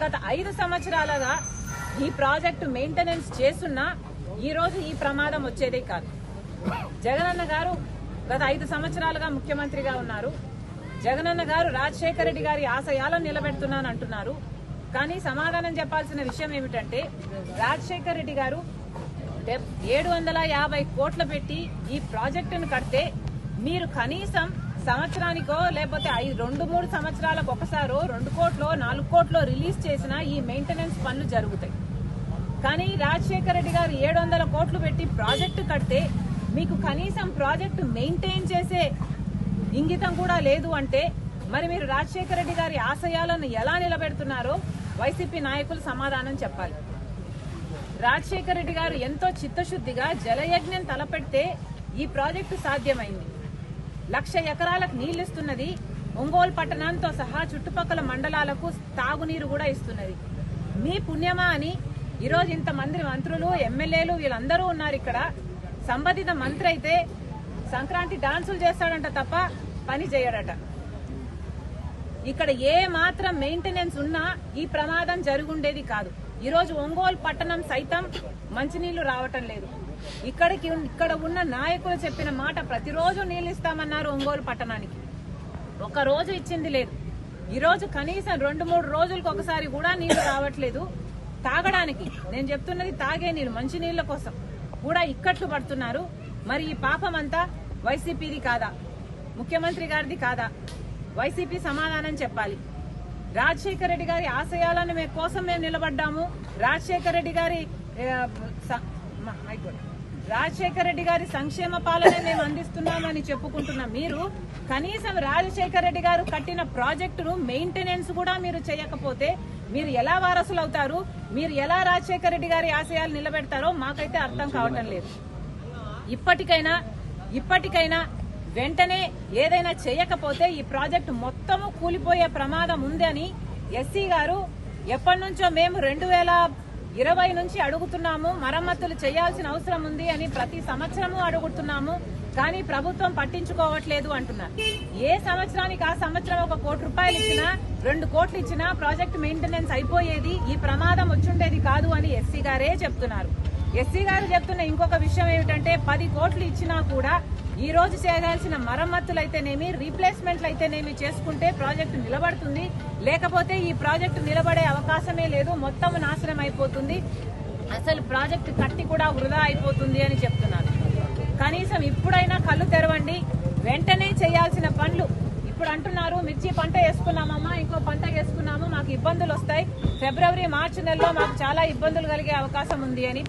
గత 5 సంవత్సరాలుగా ఈ ప్రాజెక్టు మెయింటెనెన్స్ చేస్తున్నా ఈ రోజు ఈ ప్రమాదం వచ్చేదే కాదు. జగనన్న గారు గత 5 సంవత్సరాలుగా ముఖ్యమంత్రిగా ఉన్నారు. జగనన్న గారు రాజశేఖర రెడ్డి గారి ఆశయాలను నిలబెడుతున్నాను అంటున్నారు. కానీ సమాధానం చెప్పాల్సిన విషయం ఏమిటంటే రాజశేఖర రెడ్డి గారు 750 కోట్లు పెట్టి ఈ ప్రాజెక్టును కడితే మీరు కనీసం సంవత్సరానికో లేకపోతే 2-3 సంవత్సరాలకు ఒకసారో 2 కోట్లో 4 కోట్లో రిలీజ్ చేసిన ఈ మెయింటెనెన్స్ పనులు జరుగుతాయి. కానీ రాజశేఖర రెడ్డి గారు 700 కోట్లు పెట్టి ప్రాజెక్టు కడితే మీకు కనీసం ప్రాజెక్టు మెయింటైన్ చేసే ఇంగితం కూడా లేదు అంటే మరి మీరు రాజశేఖర రెడ్డి గారి ఆశయాలను ఎలా నిలబెడుతున్నారో వైసీపీ నాయకులు సమాధానం చెప్పాలి. రాజశేఖర రెడ్డి గారు ఎంతో చిత్తశుద్ధిగా జలయజ్ఞం తలపెడితే ఈ ప్రాజెక్టు సాధ్యమైంది. 1,00,000 ఎకరాలకు నీళ్లిస్తున్నది. ఒంగోలు పట్టణంతో సహా చుట్టుపక్కల మండలాలకు తాగునీరు కూడా ఇస్తున్నది. మీ పుణ్యమా అని ఈరోజు ఇంతమంది మంత్రులు, ఎమ్మెల్యేలు వీళ్ళందరూ ఉన్నారు ఇక్కడ. సంబంధిత మంత్రి అయితే సంక్రాంతి డాన్సులు చేస్తాడంట తప్ప పని చేయడట. ఇక్కడ ఏ మాత్రం మెయింటెనెన్స్ ఉన్నా ఈ ప్రమాదం జరుగుండేది కాదు. ఈరోజు ఒంగోలు పట్టణం సైతం మంచినీళ్లు రావటం లేదు. ఇక్కడ ఉన్న నాయకులు చెప్పిన మాట ప్రతిరోజు నీళ్లు ఇస్తామన్నారు ఒంగోలు పట్టణానికి. ఒక రోజు ఇచ్చింది లేదు. ఈరోజు కనీసం 2-3 రోజులకు ఒకసారి కూడా నీళ్లు రావట్లేదు. తాగడానికి నేను చెప్తున్నది తాగే నీళ్లు, మంచి నీళ్ల కోసం కూడా ఇక్కట్లు పడుతున్నారు. మరి ఈ పాపం అంతా వైసీపీది కాదా, ముఖ్యమంత్రి గారిది కాదా? వైసీపీ సమాధానం చెప్పాలి. రాజశేఖర రెడ్డి గారి ఆశయాలను కోసం మేము నిలబడ్డాము. రాజశేఖర రెడ్డి గారి సంక్షేమ పాలన మేము అందిస్తున్నామని చెప్పుకుంటున్నాం. మీరు కనీసం రాజశేఖర రెడ్డి గారు కట్టిన ప్రాజెక్టును మెయింటెనెన్స్ కూడా మీరు చేయకపోతే మీరు ఎలా వారసులు అవుతారు? మీరు ఎలా రాజశేఖర రెడ్డి గారి ఆశయాలు నిలబెడతారో మాకైతే అర్థం కావటం లేదు. ఇప్పటికైనా వెంటనే ఏదైనా చేయకపోతే ఈ ప్రాజెక్టు మొత్తము కూలిపోయే ప్రమాదం ఉందని ఎస్సీ గారు ఎప్పటి నుంచో మేము 2020 నుంచి అడుగుతున్నాము. మరమ్మతులు చేయాల్సిన అవసరం ఉంది అని ప్రతి సంవత్సరము అడుగుతున్నాము. కానీ ప్రభుత్వం పట్టించుకోవట్లేదు అంటున్నారు. ఏ సంవత్సరానికి ఆ సంవత్సరం 1 కోటి రూపాయలు ఇచ్చినా 2 కోట్లు ఇచ్చినా ప్రాజెక్ట్ మెయింటెనెన్స్ అయిపోయేది, ఈ ప్రమాదం వచ్చుండేది కాదు అని ఎస్సీ గారే చెప్తున్నారు. ఎస్సీ గారు చెప్తున్న ఇంకొక విషయం ఏమిటంటే 10 కోట్లు ఇచ్చినా కూడా ఈ రోజు చేయాల్సిన మరమ్మతులు అయితేనేమి, రీప్లేస్మెంట్లు అయితేనేమి చేసుకుంటే ప్రాజెక్టు నిలబడుతుంది. లేకపోతే ఈ ప్రాజెక్టు నిలబడే అవకాశమే లేదు, మొత్తం నాశనం అయిపోతుంది, అసలు ప్రాజెక్టు కట్టి కూడా వృధా అయిపోతుంది అని చెప్తున్నారు. కనీసం ఇప్పుడైనా కళ్ళు తెరవండి. వెంటనే చేయాల్సిన పనులు ఇప్పుడు అంటున్నారు. మిర్చి పంట వేసుకున్నామమ్మా, ఇంకో పంట వేసుకున్నాము, మాకు ఇబ్బందులు వస్తాయి, ఫిబ్రవరి మార్చి నెలలో మాకు చాలా ఇబ్బందులు కలిగే అవకాశం ఉంది అని